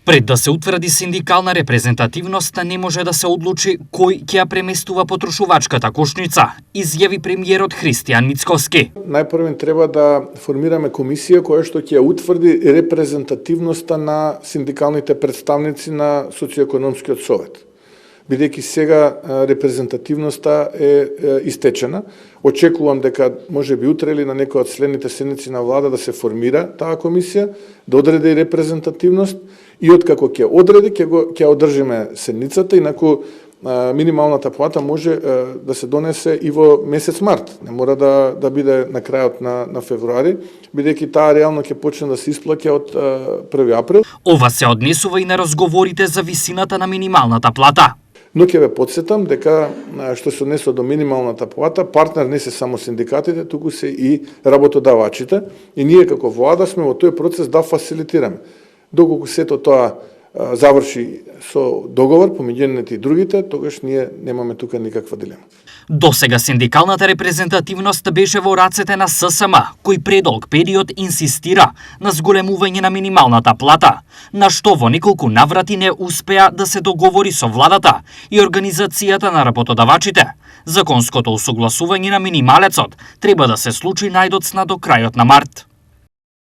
Пред да се утврди синдикална репрезентативност, не може да се одлучи кој ќе ја преместува потрошувачката кошница, изјави премиерот Христијан Мицкоски. Најпрво треба да формираме комисија која што ќе утврди репрезентативноста на синдикалните представници на социоекономскиот совет. Бидејќи сега репрезентативноста е истечена, очекувам дека можеби утре или на некој од следните седници на влада да се формира таа комисија, да одреди репрезентативност и откако ќе одреди ќе одржиме седницата, инаку минималната плата може да се донесе и во месец март, не мора да биде на крајот на февруари, бидејќи таа реално ќе почне да се исплаќа од 1 април. Ова се однесува и на разговорите за висината на минималната плата. Но ќе ве подсетам дека што се однесува до минималната плата, партнер не се само синдикатите, туку се и работодавачите, и ние како влада сме во тој процес да фасилитираме. Доколку сето тоа заврши со договор помеѓу едните и другите, тогаш ние немаме тука никаква дилема. Досега синдикалната репрезентативност беше во рацете на ССМ, кој предолг период инсистира на зголемување на минималната плата, на што во неколку наврати не успеа да се договори со владата и организацијата на работодавачите. Законското усогласување на минималецот треба да се случи најдоцна до крајот на март.